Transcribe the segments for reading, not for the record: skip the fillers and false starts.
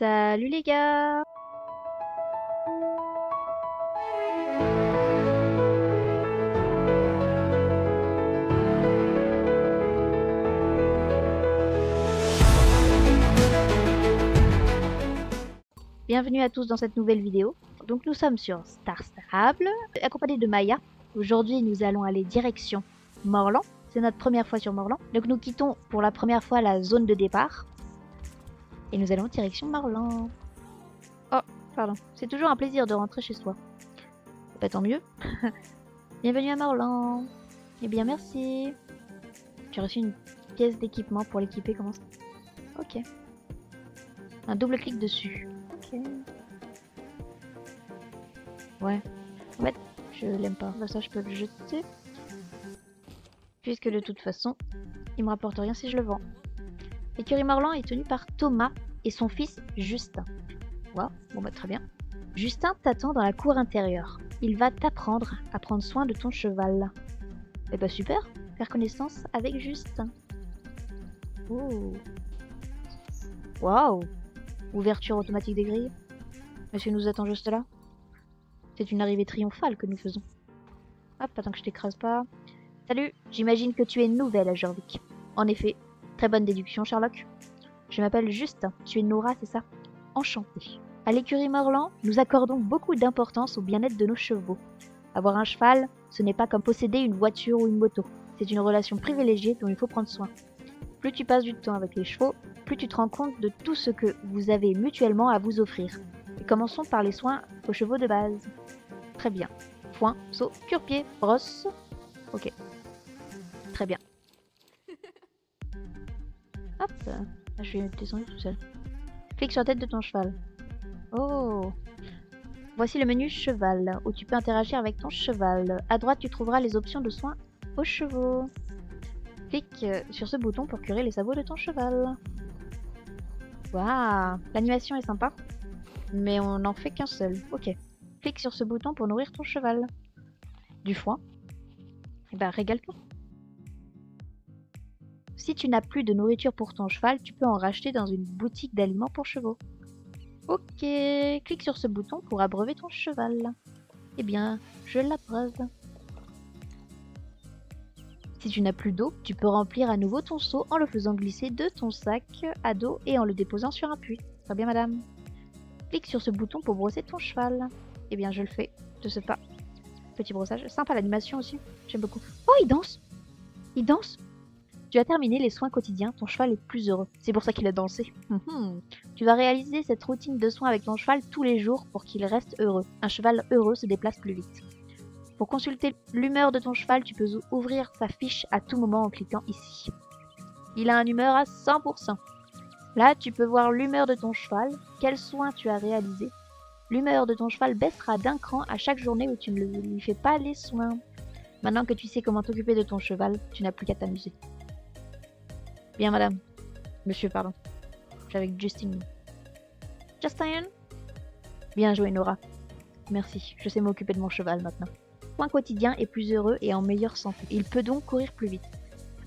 Salut les gars! Bienvenue à tous dans cette nouvelle vidéo. Donc nous sommes sur Star Stable, accompagnés de Maya. Aujourd'hui nous allons aller direction Morlan. C'est notre première fois sur Morlan. Donc nous quittons pour la première fois la zone de départ. Et nous allons direction Morlan. Oh, pardon. C'est toujours un plaisir de rentrer chez soi. Bah tant mieux. Bienvenue à Morlan. Eh bien merci. Tu as reçu une pièce d'équipement pour l'équiper, comment ça? Ok. Un double clic dessus. Ok. Ouais. En fait, je l'aime pas. Bah ça, je peux le jeter. Puisque de toute façon, il me rapporte rien si je le vends. L'écurie Morlan est tenue par Thomas et son fils Justin. Wow, bon bah très bien. Justin t'attend dans la cour intérieure. Il va t'apprendre à prendre soin de ton cheval. Eh bah super, faire connaissance avec Justin. Oh. Waouh. Ouverture automatique des grilles. Monsieur nous attend juste là. C'est une arrivée triomphale que nous faisons. Hop, attends que je t'écrase pas. Salut, j'imagine que tu es nouvelle à Jorvik. En effet, très bonne déduction, Sherlock. Je m'appelle Justin, tu es Nora, c'est ça? Enchantée. À l'écurie Morlan, nous accordons beaucoup d'importance au bien-être de nos chevaux. Avoir un cheval, ce n'est pas comme posséder une voiture ou une moto. C'est une relation privilégiée dont il faut prendre soin. Plus tu passes du temps avec les chevaux, plus tu te rends compte de tout ce que vous avez mutuellement à vous offrir. Et commençons par les soins aux chevaux de base. Très bien. Foin, seau, cure-pied, brosse. Ok. Très bien. Hop. Je vais descendre tout seul. Clique sur la tête de ton cheval. Oh. Voici le menu cheval, où tu peux interagir avec ton cheval. À droite, tu trouveras les options de soins aux chevaux. Clique sur ce bouton pour curer les sabots de ton cheval. Waouh, l'animation est sympa, mais on n'en fait qu'un seul. Ok. Clique sur ce bouton pour nourrir ton cheval. Du foin. Et bah régale-toi. Si tu n'as plus de nourriture pour ton cheval, tu peux en racheter dans une boutique d'aliments pour chevaux. Ok, clique sur ce bouton pour abreuver ton cheval. Eh bien, je l'abreuve. Si tu n'as plus d'eau, tu peux remplir à nouveau ton seau en le faisant glisser de ton sac à dos et en le déposant sur un puits. Très bien, madame. Clique sur ce bouton pour brosser ton cheval. Eh bien, je le fais de ce pas. Petit brossage. Sympa l'animation aussi. J'aime beaucoup. Oh, il danse! Il danse! Tu as terminé les soins quotidiens, ton cheval est plus heureux. C'est pour ça qu'il a dansé. Tu vas réaliser cette routine de soins avec ton cheval tous les jours pour qu'il reste heureux. Un cheval heureux se déplace plus vite. Pour consulter l'humeur de ton cheval, tu peux ouvrir sa fiche à tout moment en cliquant ici. Il a une humeur à 100%. Là, tu peux voir l'humeur de ton cheval, quels soins tu as réalisés. L'humeur de ton cheval baissera d'un cran à chaque journée où tu ne lui fais pas les soins. Maintenant que tu sais comment t'occuper de ton cheval, tu n'as plus qu'à t'amuser. Bien, madame. Monsieur, pardon. Je suis avec Justin. Justin? Bien joué, Nora. Merci, je sais m'occuper de mon cheval maintenant. Point quotidien est plus heureux et en meilleure santé. Il peut donc courir plus vite.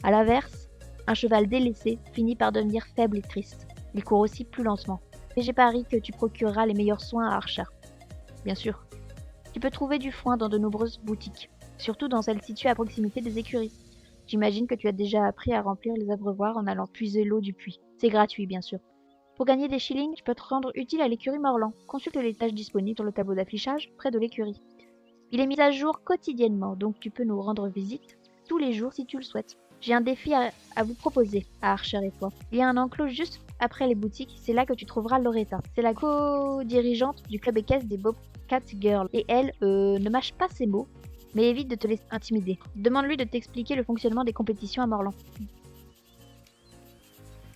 A l'inverse, un cheval délaissé finit par devenir faible et triste. Il court aussi plus lentement. Et j'ai pari que tu procureras les meilleurs soins à Archer. Bien sûr. Tu peux trouver du foin dans de nombreuses boutiques, surtout dans celles situées à proximité des écuries. J'imagine que tu as déjà appris à remplir les abreuvoirs en allant puiser l'eau du puits. C'est gratuit, bien sûr. Pour gagner des shillings, tu peux te rendre utile à l'écurie Morlan. Consulte les tâches disponibles sur le tableau d'affichage près de l'écurie. Il est mis à jour quotidiennement, donc tu peux nous rendre visite tous les jours si tu le souhaites. J'ai un défi à vous proposer, à Archer et toi. Il y a un enclos juste après les boutiques, c'est là que tu trouveras Loretta. C'est la co-dirigeante du club équestre des Bobcat Girls. Et elle ne mâche pas ses mots, mais évite de te laisser intimider. Demande-lui de t'expliquer le fonctionnement des compétitions à Morlan.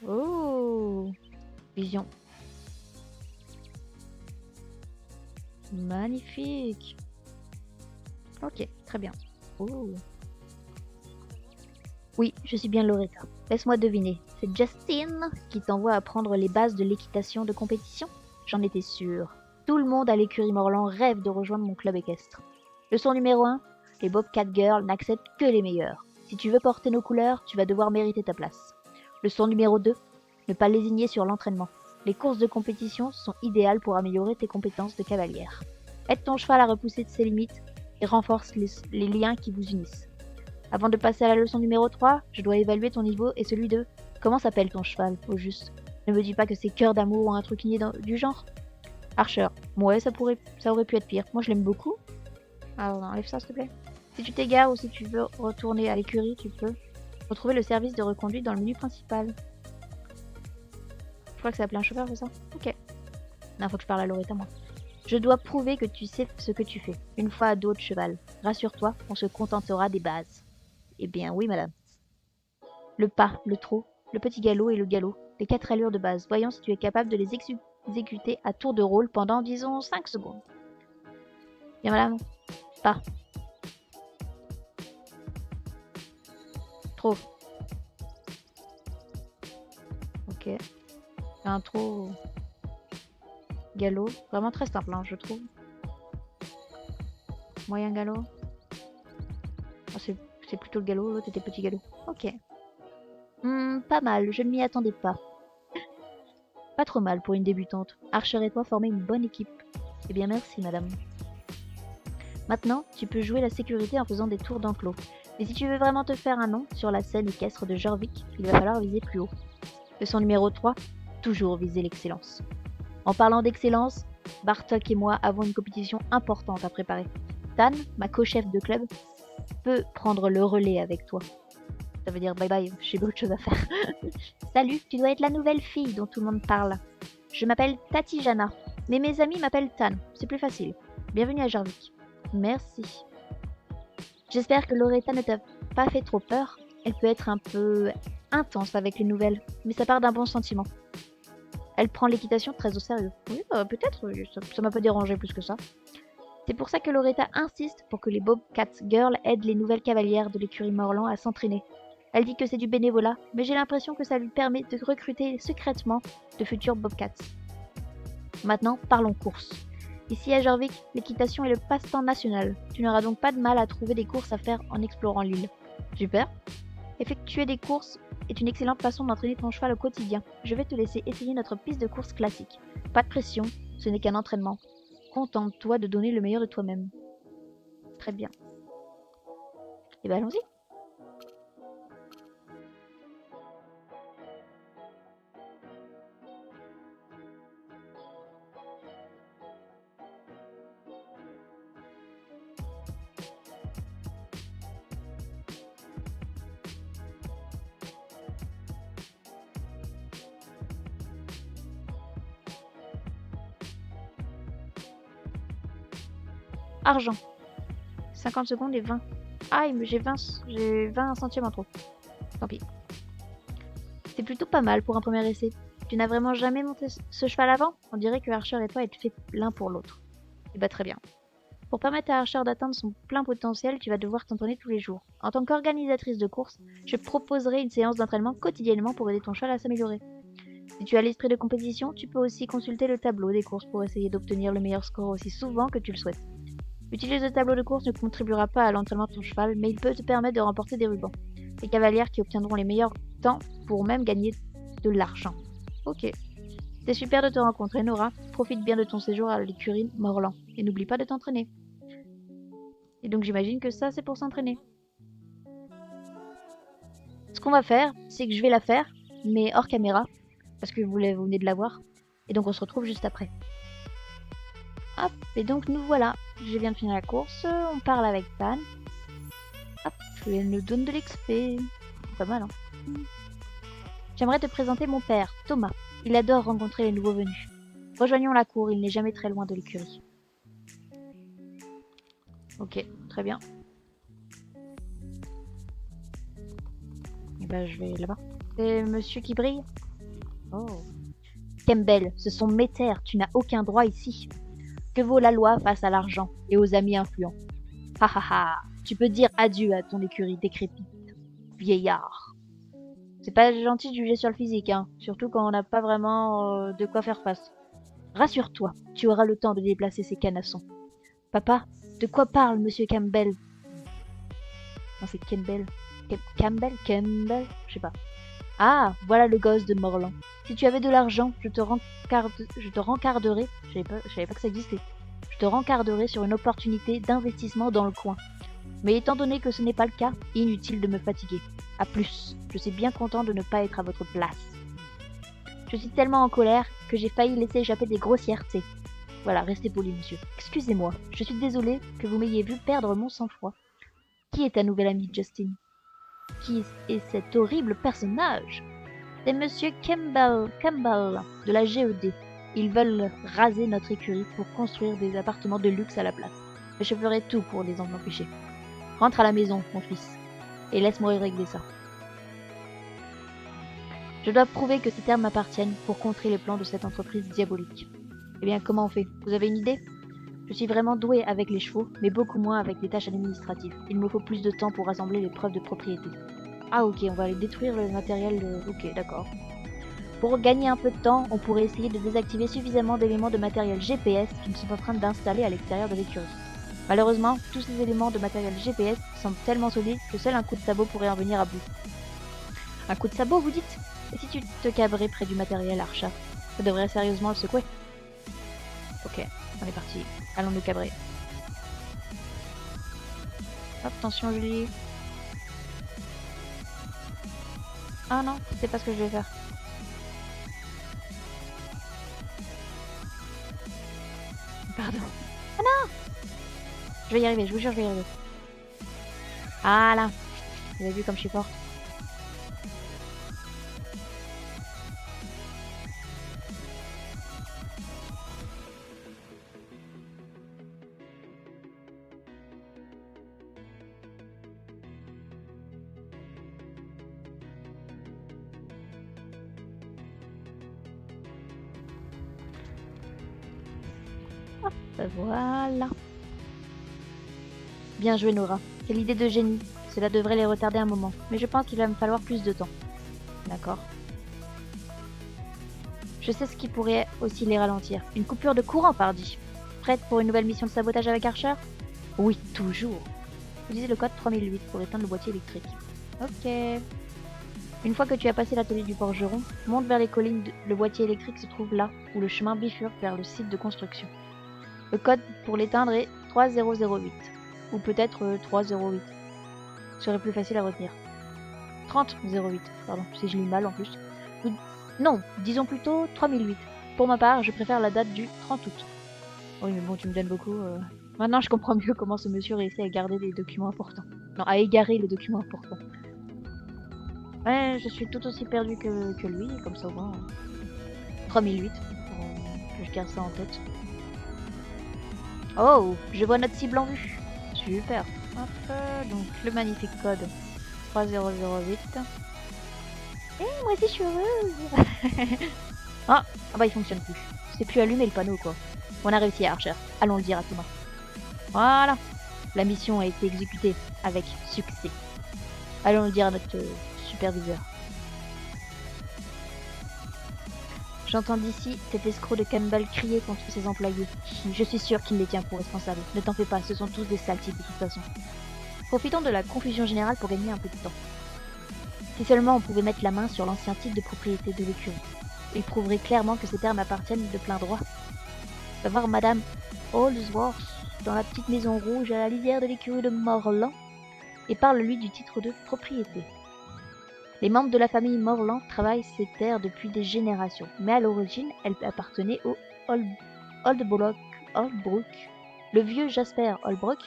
Oh, vision. Magnifique. Ok, très bien. Oh. Oui, je suis bien Loretta. Laisse-moi deviner. C'est Justine qui t'envoie apprendre les bases de l'équitation de compétition? J'en étais sûre. Tout le monde à l'écurie Morlan rêve de rejoindre mon club équestre. Leçon numéro 1. Les Bobcat Girls n'acceptent que les meilleurs. Si tu veux porter nos couleurs, tu vas devoir mériter ta place. Leçon numéro 2. Ne pas lésigner sur l'entraînement. Les courses de compétition sont idéales pour améliorer tes compétences de cavalière. Aide ton cheval à repousser de ses limites et renforce les liens qui vous unissent. Avant de passer à la leçon numéro 3, je dois évaluer ton niveau et celui de... Comment s'appelle ton cheval, au juste? Ne me dis pas que c'est Cœur d'amour ou un truc du genre. Archer. Ouais, ça aurait pu être pire. Moi, je l'aime beaucoup. Alors, enlève ça, s'il te plaît. Si tu t'égares ou si tu veux retourner à l'écurie, tu peux retrouver le service de reconduite dans le menu principal. Je crois que c'est appelé un chauffeur, c'est ça? Ok. Non, faut que je parle à Loretta, moi. Je dois prouver que tu sais ce que tu fais. Une fois à dos de cheval. Rassure-toi, on se contentera des bases. Eh bien, oui, madame. Le pas, le trot, le petit galop et le galop. Les 4 allures de base. Voyons si tu es capable de les exécuter à tour de rôle pendant, disons, 5 secondes. Bien, madame. Pas. Trot. Ok. Un trot... Galop. Vraiment très simple, hein, je trouve. Moyen galop. Oh, c'est plutôt le galop, l'autre était petit galop. Ok. Pas mal, je ne m'y attendais pas. Pas trop mal pour une débutante. Archer et toi formez une bonne équipe. Eh bien merci, madame. Maintenant, tu peux jouer la sécurité en faisant des tours d'enclos. Mais si tu veux vraiment te faire un nom sur la scène équestre de Jorvik, il va falloir viser plus haut. Leçon numéro 3, toujours viser l'excellence. En parlant d'excellence, Bartok et moi avons une compétition importante à préparer. Tan, ma co-chef de club, peut prendre le relais avec toi. Ça veut dire bye bye, j'ai autre chose à faire. Salut, tu dois être la nouvelle fille dont tout le monde parle. Je m'appelle Tatijana, mais mes amis m'appellent Tan, c'est plus facile. Bienvenue à Jorvik. Merci. J'espère que Loretta ne t'a pas fait trop peur. Elle peut être un peu intense avec les nouvelles, mais ça part d'un bon sentiment. Elle prend l'équitation très au sérieux. Oui, peut-être, ça m'a pas dérangé plus que ça. C'est pour ça que Loretta insiste pour que les Bobcat Girls aident les nouvelles cavalières de l'écurie Morland à s'entraîner. Elle dit que c'est du bénévolat, mais j'ai l'impression que ça lui permet de recruter secrètement de futurs Bobcats. Maintenant, parlons course. Ici à Jorvik, l'équitation est le passe-temps national. Tu n'auras donc pas de mal à trouver des courses à faire en explorant l'île. Super. Effectuer des courses est une excellente façon d'entraîner ton cheval au quotidien. Je vais te laisser essayer notre piste de course classique. Pas de pression, ce n'est qu'un entraînement. Contente-toi de donner le meilleur de toi-même. Très bien. Et ben allons-y. Argent. 50 secondes et 20. Ah, j'ai 20 centièmes en trop. Tant pis. C'est plutôt pas mal pour un premier essai. Tu n'as vraiment jamais monté ce cheval avant? On dirait que Archer et toi êtes faits l'un pour l'autre. Et bah très bien. Pour permettre à Archer d'atteindre son plein potentiel, tu vas devoir t'entraîner tous les jours. En tant qu'organisatrice de course, je proposerai une séance d'entraînement quotidiennement pour aider ton cheval à s'améliorer. Si tu as l'esprit de compétition, tu peux aussi consulter le tableau des courses pour essayer d'obtenir le meilleur score aussi souvent que tu le souhaites. Utiliser le tableau de course ne contribuera pas à l'entraînement de ton cheval, mais il peut te permettre de remporter des rubans. Les cavalières qui obtiendront les meilleurs temps pourront même gagner de l'argent. Ok. C'est super de te rencontrer, Nora. Profite bien de ton séjour à l'écurie Morland. Et n'oublie pas de t'entraîner. Et donc j'imagine que ça, c'est pour s'entraîner. Ce qu'on va faire, c'est que je vais la faire, mais hors caméra. Parce que vous venez de la voir. Et donc on se retrouve juste après. Hop, et donc nous voilà. Je viens de finir la course, on parle avec Tan. Hop, elle nous donne de l'XP. Pas mal, hein. J'aimerais te présenter mon père, Thomas. Il adore rencontrer les nouveaux venus. Rejoignons la cour, il n'est jamais très loin de l'écurie. Ok, très bien. Et ben je vais là-bas. C'est monsieur qui brille? Oh. Campbell, ce sont mes terres, tu n'as aucun droit ici. Que vaut la loi face à l'argent et aux amis influents? Ha ha ha, tu peux dire adieu à ton écurie décrépite, vieillard. C'est pas gentil de juger sur le physique, hein, surtout quand on n'a pas vraiment de quoi faire face. Rassure-toi, tu auras le temps de déplacer ces canassons. Papa, de quoi parle monsieur Campbell? Non, c'est Campbell. Campbell? Je sais pas. Ah, voilà le gosse de Morlan. Si tu avais de l'argent, je te rencarderais. Je savais pas que ça existait. Je te rencarderais sur une opportunité d'investissement dans le coin. Mais étant donné que ce n'est pas le cas, inutile de me fatiguer. A plus, je suis bien content de ne pas être à votre place. Je suis tellement en colère que j'ai failli laisser échapper des grossièretés. Voilà, restez poli, monsieur. Excusez-moi, je suis désolée que vous m'ayez vu perdre mon sang-froid. Qui est ta nouvelle amie, Justin? Qui est cet horrible personnage? C'est monsieur Campbell de la GED. Ils veulent raser notre écurie pour construire des appartements de luxe à la place. Mais je ferai tout pour les en empêcher. Rentre à la maison, mon fils, et laisse-moi régler ça. Je dois prouver que ces terres m'appartiennent pour contrer les plans de cette entreprise diabolique. Eh bien, comment on fait? Vous avez une idée? Je suis vraiment douée avec les chevaux, mais beaucoup moins avec les tâches administratives. Il me faut plus de temps pour rassembler les preuves de propriété. Ah ok, on va aller détruire le matériel de... Ok, d'accord. Pour gagner un peu de temps, on pourrait essayer de désactiver suffisamment d'éléments de matériel GPS qu'ils sont en train d'installer à l'extérieur de l'écurie. Malheureusement, tous ces éléments de matériel GPS sont tellement solides que seul un coup de sabot pourrait en venir à bout. Un coup de sabot, vous dites? Et si tu te cabrais près du matériel, Archer? Ça devrait sérieusement le secouer. Ok, on est parti. Allons nous cabrer. Hop, attention Julie. Ah non, c'est pas ce que je vais faire. Pardon. Ah non! Je vais y arriver, je vous jure, je vais y arriver. Ah là! Vous avez vu comme je suis fort. Hop, voilà. Bien joué Nora. Quelle idée de génie. Cela devrait les retarder un moment. Mais je pense qu'il va me falloir plus de temps. D'accord. Je sais ce qui pourrait aussi les ralentir. Une coupure de courant, pardi. Prête pour une nouvelle mission de sabotage avec Archer? Oui, toujours. Utilisez le code 3008 pour éteindre le boîtier électrique. Ok. Une fois que tu as passé l'atelier du forgeron, monte vers les collines. Le boîtier électrique se trouve là, où le chemin bifurque vers le site de construction. Le code pour l'éteindre est 3008. Ou peut-être 308. Ce serait plus facile à retenir. 3008, pardon, si je lis mal en plus. Non, disons plutôt 3008. Pour ma part, je préfère la date du 30 août. Oui, mais bon, tu me donnes beaucoup. Maintenant, je comprends mieux comment ce monsieur réussit à garder des documents importants. Non, à égarer les documents importants. Ouais, je suis tout aussi perdu que lui, comme ça au moins. 3008, que je garde ça en tête. Oh, je vois notre cible en vue. Super. Hop, donc le magnifique code 3008. Eh, moi aussi je suis heureuse. Ah bah il fonctionne plus. C'est plus allumé le panneau quoi. On a réussi à Archer. Allons le dire à Thomas. Voilà. La mission a été exécutée avec succès. Allons le dire à notre superviseur. J'entends d'ici cet escroc de Campbell crier contre ses employés. Je suis sûr qu'il les tient pour responsables. Ne t'en fais pas, ce sont tous des sales types de toute façon. Profitons de la confusion générale pour gagner un peu de temps. Si seulement on pouvait mettre la main sur l'ancien titre de propriété de l'écurie. Il prouverait clairement que ces terres m'appartiennent de plein droit. Va voir Madame Holdsworth dans la petite maison rouge à la lisière de l'écurie de Morlan et parle-lui du titre de propriété. Les membres de la famille Morlan travaillent ces terres depuis des générations, mais à l'origine, elles appartenaient au Holbrook. Le vieux Jasper Holbrook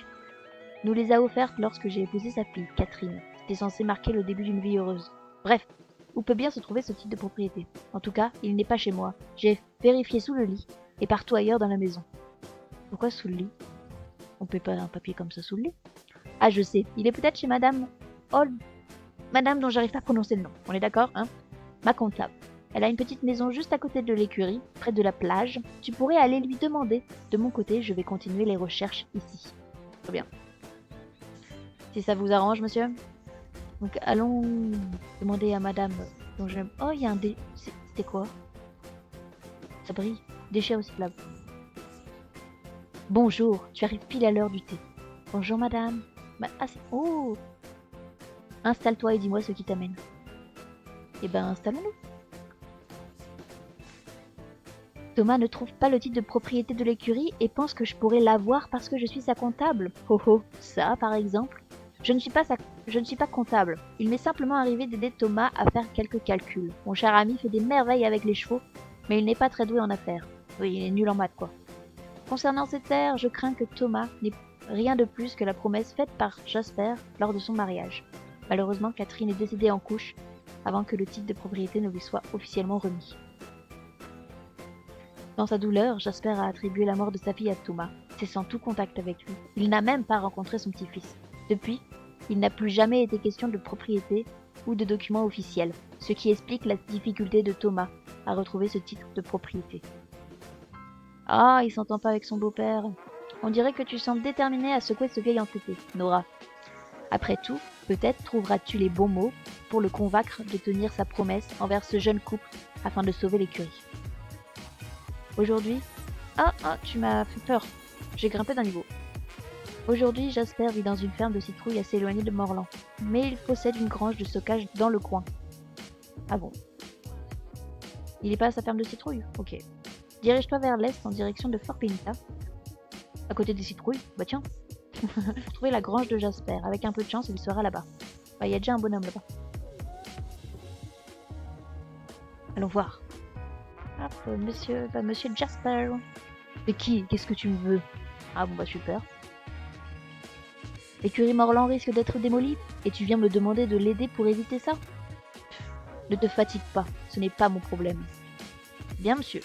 nous les a offertes lorsque j'ai épousé sa fille, Catherine. C'était censé marquer le début d'une vie heureuse. Bref, où peut bien se trouver ce titre de propriété? En tout cas, il n'est pas chez moi. J'ai vérifié sous le lit et partout ailleurs dans la maison. Pourquoi sous le lit? On peut pas un papier comme ça sous le lit? Ah, je sais, il est peut-être chez Madame Madame dont j'arrive pas à prononcer le nom. On est d'accord, hein? Ma comptable. Elle a une petite maison juste à côté de l'écurie, près de la plage. Tu pourrais aller lui demander. De mon côté, je vais continuer les recherches ici. Très bien. Si ça vous arrange, monsieur. Donc, allons demander à madame dont j'aime... Oh, il y a un dé... C'était quoi? Ça brille. Déchet recyclable. Bonjour, tu arrives pile à l'heure du thé. Bonjour, madame. Ah, c'est... Oh! Installe-toi et dis-moi ce qui t'amène. Eh ben, installons-nous. Thomas ne trouve pas le titre de propriété de l'écurie et pense que je pourrais l'avoir parce que je suis sa comptable. Oh oh, ça par exemple. Je ne suis pas comptable. Il m'est simplement arrivé d'aider Thomas à faire quelques calculs. Mon cher ami fait des merveilles avec les chevaux, mais il n'est pas très doué en affaires. Oui, il est nul en maths quoi. Concernant ces terres, je crains que Thomas n'ait rien de plus que la promesse faite par Jasper lors de son mariage. Malheureusement, Catherine est décédée en couche avant que le titre de propriété ne lui soit officiellement remis. Dans sa douleur, Jasper a attribué la mort de sa fille à Thomas, cessant tout contact avec lui. Il n'a même pas rencontré son petit-fils. Depuis, il n'a plus jamais été question de propriété ou de documents officiels, ce qui explique la difficulté de Thomas à retrouver ce titre de propriété. Ah, il s'entend pas avec son beau-père. On dirait que tu sembles déterminée à secouer ce vieil entêté, Nora. Après tout, peut-être trouveras-tu les bons mots pour le convaincre de tenir sa promesse envers ce jeune couple afin de sauver l'écurie. Aujourd'hui... Ah, tu m'as fait peur. J'ai grimpé d'un niveau. Aujourd'hui, Jasper vit dans une ferme de citrouilles assez éloignée de Morland, mais il possède une grange de stockage dans le coin. Ah bon? Il est pas à sa ferme de citrouilles? Ok. Dirige-toi vers l'est en direction de Fort Pinta. À côté des citrouilles? Bah tiens. Trouver la grange de Jasper. Avec un peu de chance, il sera là-bas. Bah, y a déjà un bonhomme là-bas. Allons voir. Hop, monsieur Jasper. Mais qui? Qu'est-ce que tu me veux? Ah bon bah super. L'écurie Morland risque d'être démolie, et tu viens me demander de l'aider pour éviter ça? Ne te fatigue pas, ce n'est pas mon problème. Bien monsieur.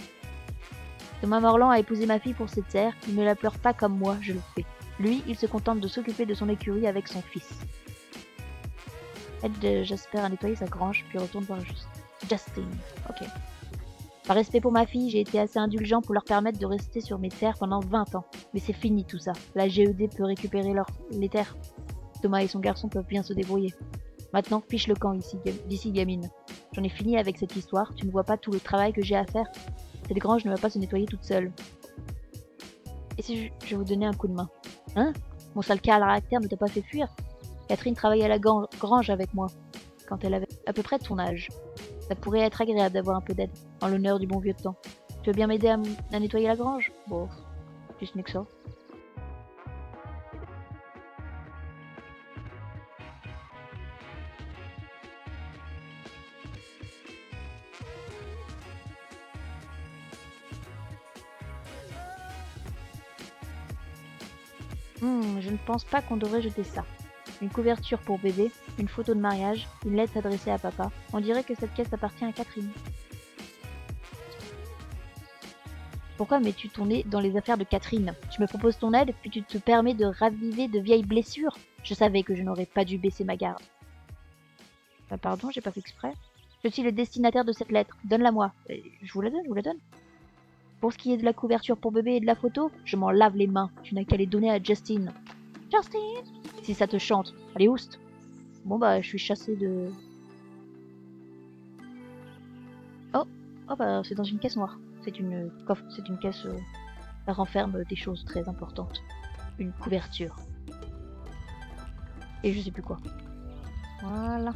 Thomas Morland a épousé ma fille pour ses terres, il ne la pleure pas comme moi, je le fais. Lui, il se contente de s'occuper de son écurie avec son fils. Aide Jasper à nettoyer sa grange, puis retourne voir Justin. Ok. Par respect pour ma fille, j'ai été assez indulgent pour leur permettre de rester sur mes terres pendant 20 ans. Mais c'est fini tout ça. La GED peut récupérer les terres. Thomas et son garçon peuvent bien se débrouiller. Maintenant, fiche le camp d'ici gamine. J'en ai fini avec cette histoire, tu ne vois pas tout le travail que j'ai à faire. Cette grange ne va pas se nettoyer toute seule. Et si je vous donnais un coup de main? Hein? Mon sale caractère ne t'a pas fait fuir? Catherine travaillait à la grange avec moi, quand elle avait à peu près ton âge. Ça pourrait être agréable d'avoir un peu d'aide, en l'honneur du bon vieux temps. Tu veux bien m'aider à nettoyer la grange? Bon, plus ce n'est que ça. Je ne pense pas qu'on devrait jeter ça. Une couverture pour bébé, une photo de mariage, une lettre adressée à papa. On dirait que cette caisse appartient à Catherine. Pourquoi mets-tu ton nez dans les affaires de Catherine? Tu me proposes ton aide, puis tu te permets de raviver de vieilles blessures? Je savais que je n'aurais pas dû baisser ma garde. Bah pardon, j'ai pas fait exprès. Je suis le destinataire de cette lettre. Donne-la-moi. Je vous la donne. Pour ce qui est de la couverture pour bébé et de la photo, je m'en lave les mains. Tu n'as qu'à les donner à Justin. Justin! Si ça te chante. Allez, oust! Bon bah, je suis chassée de... Oh bah, c'est dans une caisse noire. C'est une caisse... ça renferme des choses très importantes. Une couverture. Et je sais plus quoi. Voilà.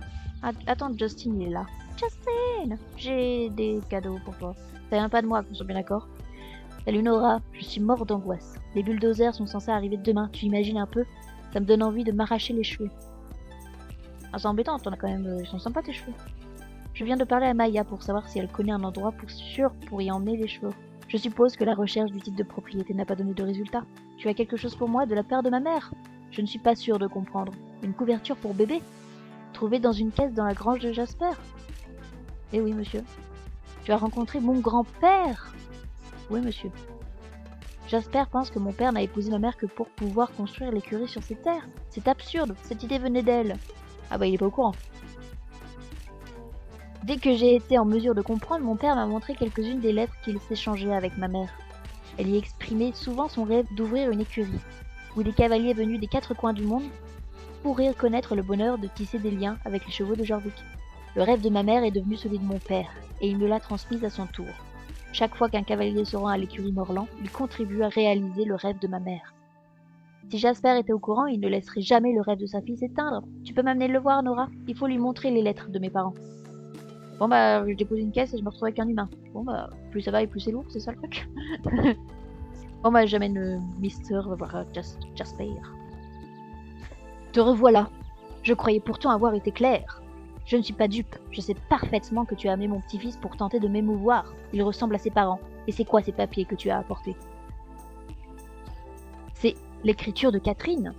Attends, Justin, il est là. Justin! J'ai des cadeaux pour toi. Ça vient pas de moi, qu'on soit bien d'accord. Salut Nora, je suis mort d'angoisse. Les bulldozers sont censés arriver demain, tu imagines un peu? Ça me donne envie de m'arracher les cheveux. Ah, c'est embêtant, t'en as quand même... ils sont sympas tes cheveux. Je viens de parler à Maya pour savoir si elle connaît un endroit pour y emmener les cheveux. Je suppose que la recherche du titre de propriété n'a pas donné de résultat. Tu as quelque chose pour moi de la part de ma mère? Je ne suis pas sûre de comprendre. Une couverture pour bébé? Trouvée dans une caisse dans la grange de Jasper? Eh oui, monsieur. Tu as rencontré mon grand-père? Oui, monsieur. Jasper pense que mon père n'a épousé ma mère que pour pouvoir construire l'écurie sur ses terres. C'est absurde, cette idée venait d'elle. Ah bah il est pas au courant. Dès que j'ai été en mesure de comprendre, mon père m'a montré quelques-unes des lettres qu'il s'échangeait avec ma mère. Elle y exprimait souvent son rêve d'ouvrir une écurie, où des cavaliers venus des 4 coins du monde pourraient connaître le bonheur de tisser des liens avec les chevaux de Jorvik. Le rêve de ma mère est devenu celui de mon père, et il me l'a transmise à son tour. Chaque fois qu'un cavalier se rend à l'écurie Morland, il contribue à réaliser le rêve de ma mère. Si Jasper était au courant, il ne laisserait jamais le rêve de sa fille s'éteindre. Tu peux m'amener le voir, Nora? Il faut lui montrer les lettres de mes parents. Bon bah, je dépose une caisse et je me retrouve avec un humain. Bon bah, plus ça va et plus c'est lourd, c'est ça le truc. Bon bah, j'amène Mister Jasper. Te revoilà. Je croyais pourtant avoir été clair. Je ne suis pas dupe. Je sais parfaitement que tu as amené mon petit-fils pour tenter de m'émouvoir. Il ressemble à ses parents. Et c'est quoi ces papiers que tu as apportés? C'est l'écriture de Catherine.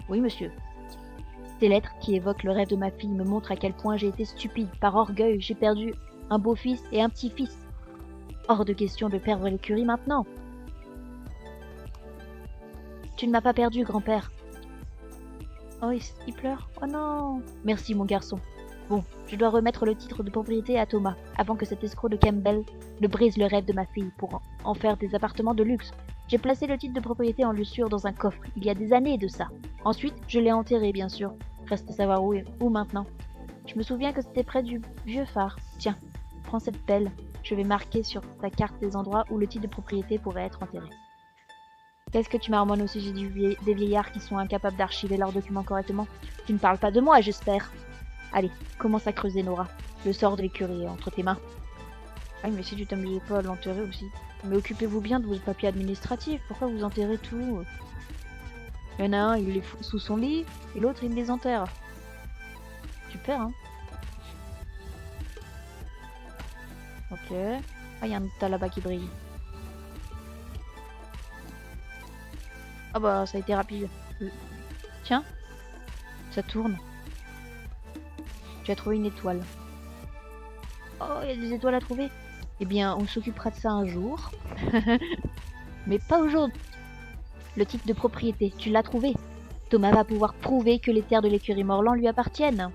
Oui, monsieur. Ces lettres qui évoquent le rêve de ma fille me montrent à quel point j'ai été stupide. Par orgueil, j'ai perdu un beau-fils et un petit-fils. Hors de question de perdre l'écurie maintenant. Tu ne m'as pas perdu, grand-père. Oh, il pleure. Oh non. Merci, mon garçon. Bon, je dois remettre le titre de propriété à Thomas, avant que cet escroc de Campbell ne brise le rêve de ma fille pour en faire des appartements de luxe. J'ai placé le titre de propriété en luxure dans un coffre, il y a des années de ça. Ensuite, je l'ai enterré, bien sûr. Reste à savoir où maintenant. Je me souviens que c'était près du vieux phare. Tiens, prends cette pelle. Je vais marquer sur ta carte des endroits où le titre de propriété pourrait être enterré. Qu'est-ce que tu marmonnes au sujet des vieillards qui sont incapables d'archiver leurs documents correctement? Tu ne parles pas de moi, j'espère. Allez, commence à creuser, Nora. Le sort de l'écurie est entre tes mains. Ah, mais si tu t'amusais pas à l'enterrer aussi. Mais occupez-vous bien de vos papiers administratifs. Pourquoi vous enterrez tout? Il y en a un, il les fout sous son lit, et l'autre, il les enterre. Super, hein? Ok. Ah, il y a un tas là-bas qui brille. Ah bah, ça a été rapide. Tiens, ça tourne. Tu as trouvé une étoile. Oh, il y a des étoiles à trouver. Eh bien, on s'occupera de ça un jour. Mais pas aujourd'hui. Le titre de propriété, tu l'as trouvé. Thomas va pouvoir prouver que les terres de l'écurie Morland lui appartiennent.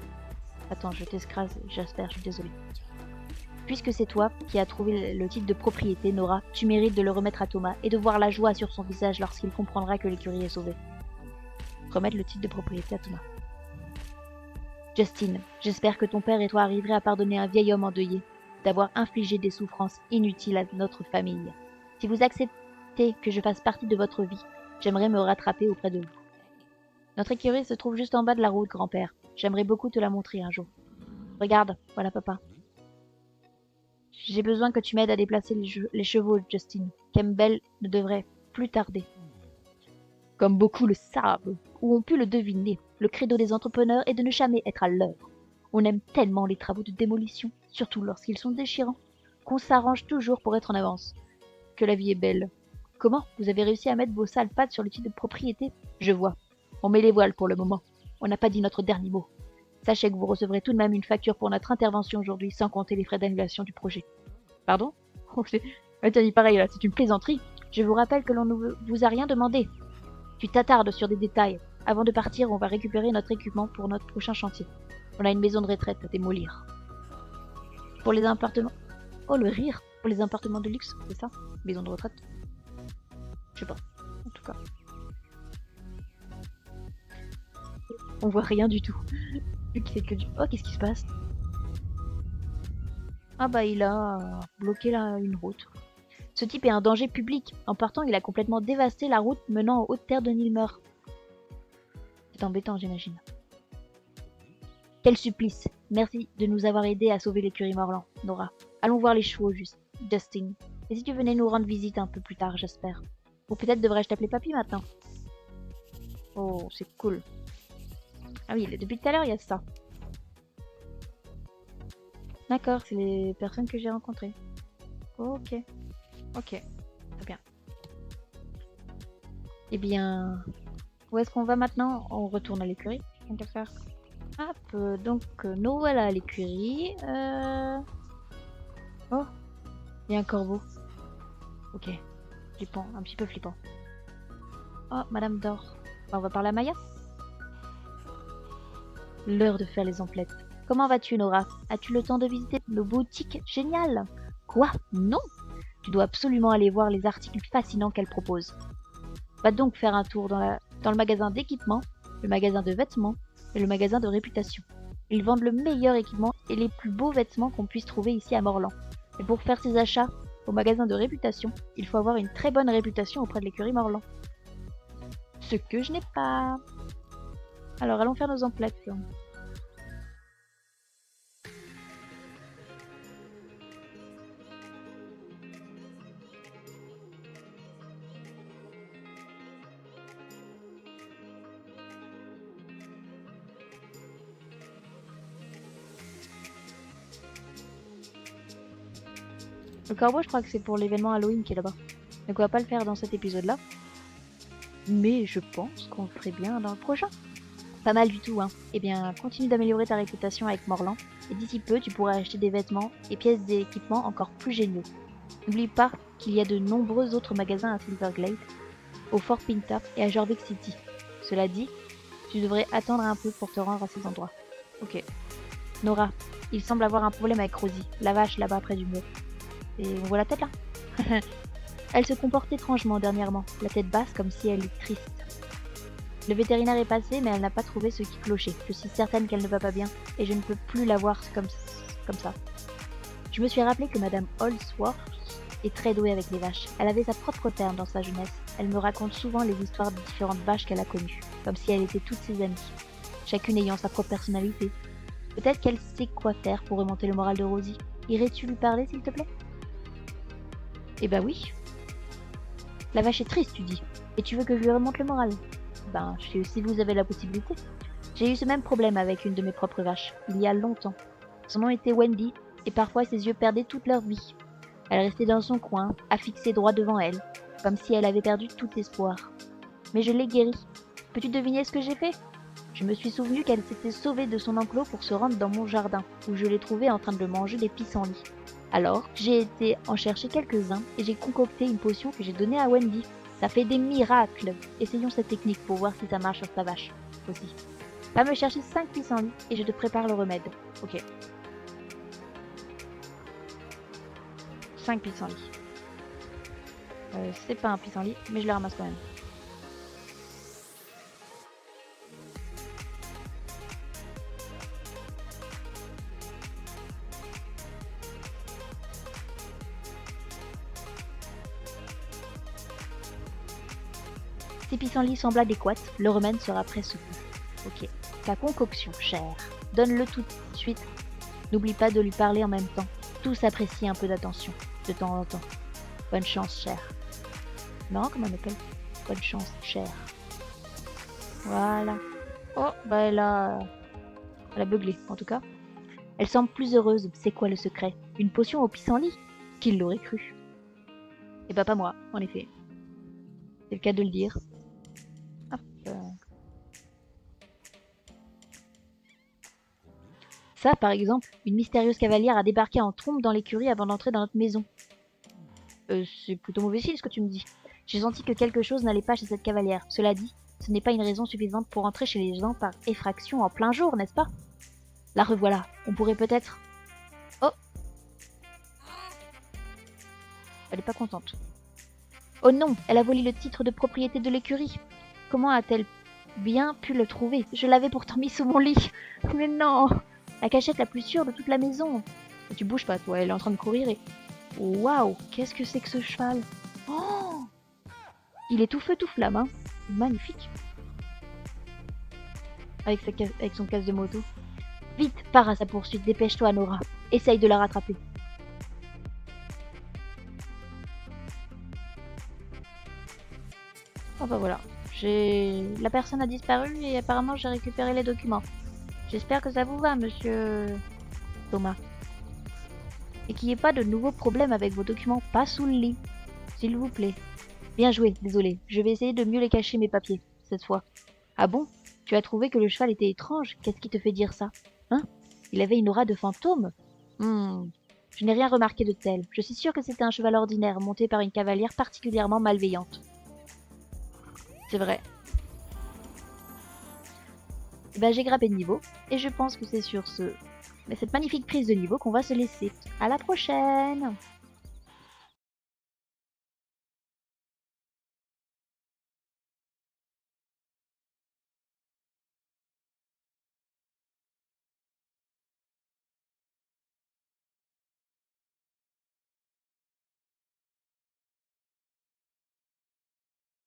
Attends, je t'escrase, Jasper, je suis désolée. Puisque c'est toi qui as trouvé le titre de propriété, Nora, tu mérites de le remettre à Thomas et de voir la joie sur son visage lorsqu'il comprendra que l'écurie est sauvée. Remettre le titre de propriété à Thomas. Justine, j'espère que ton père et toi arriverez à pardonner un vieil homme endeuillé d'avoir infligé des souffrances inutiles à notre famille. Si vous acceptez que je fasse partie de votre vie, j'aimerais me rattraper auprès de vous. Notre écurie se trouve juste en bas de la route, grand-père. J'aimerais beaucoup te la montrer un jour. Regarde, voilà papa. J'ai besoin que tu m'aides à déplacer les chevaux, Justine. Campbell ne devrait plus tarder. Comme beaucoup le savent, ou ont pu le deviner, le credo des entrepreneurs est de ne jamais être à l'heure. On aime tellement les travaux de démolition, surtout lorsqu'ils sont déchirants, qu'on s'arrange toujours pour être en avance. Que la vie est belle. Comment vous avez réussi à mettre vos sales pattes sur le titre de propriété? Je vois. On met les voiles pour le moment. On n'a pas dit notre dernier mot. Sachez que vous recevrez tout de même une facture pour notre intervention aujourd'hui, sans compter les frais d'annulation du projet. Pardon? Oh, t'as dit pareil là, c'est une plaisanterie. Je vous rappelle que l'on ne vous a rien demandé. Tu t'attardes sur des détails. Avant de partir, on va récupérer notre équipement pour notre prochain chantier. On a une maison de retraite à démolir. Pour les appartements... Oh, le rire! Pour les appartements de luxe, c'est ça? Maison de retraite? Je sais pas. En tout cas. On voit rien du tout. Vu qu'il fait que du... Oh, qu'est-ce qui se passe? Ah bah, il a bloqué une route. Ce type est un danger public. En partant, il a complètement dévasté la route menant aux hautes terres de Nilmeur. C'est embêtant, j'imagine. Quel supplice! Merci de nous avoir aidés à sauver l'écurie Morland, Nora. Allons voir les chevaux, Justin. Et si tu venais nous rendre visite un peu plus tard, j'espère. Ou peut-être devrais-je t'appeler papy maintenant? Oh, c'est cool. Ah oui, depuis tout à l'heure, il y a ça. D'accord, c'est les personnes que j'ai rencontrées. Ok. Ok, très bien. Eh bien, où est-ce qu'on va maintenant? On retourne à l'écurie. On va faire. Hop, donc nous voilà à l'écurie. Oh, il y a un corbeau. Ok, flippant, un petit peu flippant. Oh, Madame dort. On va parler à Maya. L'heure de faire les emplettes. Comment vas-tu, Nora? As-tu le temps de visiter nos boutiques géniales? Quoi? Non? Tu dois absolument aller voir les articles fascinants qu'elle propose. Va donc faire un tour dans le magasin d'équipement, le magasin de vêtements et le magasin de réputation. Ils vendent le meilleur équipement et les plus beaux vêtements qu'on puisse trouver ici à Morland. Et pour faire ses achats au magasin de réputation, il faut avoir une très bonne réputation auprès de l'écurie Morland. Ce que je n'ai pas. Alors allons faire nos emplettes. Le corbeau, je crois que c'est pour l'événement Halloween qui est là-bas. Donc on va pas le faire dans cet épisode-là. Mais je pense qu'on le ferait bien dans le prochain. Pas mal du tout, hein. Eh bien, continue d'améliorer ta réputation avec Morlan. Et d'ici peu, tu pourras acheter des vêtements et pièces d'équipement encore plus géniaux. N'oublie pas qu'il y a de nombreux autres magasins à Silverglade, au Fort Pinta et à Jorvik City. Cela dit, tu devrais attendre un peu pour te rendre à ces endroits. Ok. Nora, il semble avoir un problème avec Rosie, la vache là-bas près du mur. Et on voit la tête là. Elle se comporte étrangement dernièrement, la tête basse comme si elle est triste. Le vétérinaire est passé, mais elle n'a pas trouvé ce qui clochait. Je suis certaine qu'elle ne va pas bien, et je ne peux plus la voir comme ça. Je me suis rappelé que Madame Holsworth est très douée avec les vaches. Elle avait sa propre ferme dans sa jeunesse. Elle me raconte souvent les histoires de différentes vaches qu'elle a connues, comme si elles étaient toutes ses amies, chacune ayant sa propre personnalité. Peut-être qu'elle sait quoi faire pour remonter le moral de Rosie. Irais-tu lui parler, s'il te plaît? Eh ben oui. La vache est triste, tu dis, et tu veux que je lui remonte le moral? Ben, si vous avez la possibilité. J'ai eu ce même problème avec une de mes propres vaches, il y a longtemps. Son nom était Wendy, et parfois ses yeux perdaient toute leur vie. Elle restait dans son coin, affixée droit devant elle, comme si elle avait perdu tout espoir. Mais je l'ai guérie. Peux-tu deviner ce que j'ai fait? Je me suis souvenu qu'elle s'était sauvée de son enclos pour se rendre dans mon jardin, où je l'ai trouvée en train de manger des pissenlits. Alors, j'ai été en chercher quelques-uns, et j'ai concocté une potion que j'ai donnée à Wendy. Ça fait des miracles. Essayons cette technique pour voir si ça marche sur ta vache aussi. Va me chercher 5 pissenlits et je te prépare le remède. Ok. 5 pissenlits. C'est pas un pissenlit, mais je le ramasse quand même. Si pissenlit semble adéquate, le remède sera prêt sous peu. Ok. Ta concoction, chère. Donne-le tout de suite. N'oublie pas de lui parler en même temps. Tous apprécient un peu d'attention, de temps en temps. Bonne chance, chère. Non, comment on appelle? Bonne chance, chère. Voilà. Oh, bah elle a beuglé, en tout cas. Elle semble plus heureuse. C'est quoi le secret? Une potion au pissenlit? Qui l'aurait cru? Et bah pas moi, en effet. C'est le cas de le dire. Hop. Ça, par exemple, une mystérieuse cavalière a débarqué en trompe dans l'écurie avant d'entrer dans notre maison. C'est plutôt mauvais signe ce que tu me dis. J'ai senti que quelque chose n'allait pas chez cette cavalière. Cela dit, ce n'est pas une raison suffisante pour entrer chez les gens par effraction en plein jour, n'est-ce pas? La revoilà. On pourrait peut-être... Oh! Elle est pas contente. Oh non! Elle a volé le titre de propriété de l'écurie. Comment a-t-elle bien pu le trouver? Je l'avais pourtant mis sous mon lit. Mais non! La cachette la plus sûre de toute la maison. Et tu bouges pas, toi. Elle est en train de courir et... Waouh! Qu'est-ce que c'est que ce cheval? Oh! Il est tout feu tout flamme, hein. Magnifique. Avec son casque de moto. Vite, pars à sa poursuite, dépêche-toi, Nora. Essaye de la rattraper. Oh bah voilà. La personne a disparu et apparemment j'ai récupéré les documents. J'espère que ça vous va, monsieur Thomas. Et qu'il n'y ait pas de nouveaux problèmes avec vos documents, pas sous le lit. S'il vous plaît. Bien joué, désolé. Je vais essayer de mieux les cacher, mes papiers, cette fois. Ah bon? Tu as trouvé que le cheval était étrange? Qu'est-ce qui te fait dire ça? Hein? Il avait une aura de fantôme? Je n'ai rien remarqué de tel. Je suis sûre que c'était un cheval ordinaire, monté par une cavalière particulièrement malveillante. C'est vrai. Et ben, j'ai grappé de niveau, et je pense que c'est sur cette magnifique prise de niveau qu'on va se laisser. À la prochaine!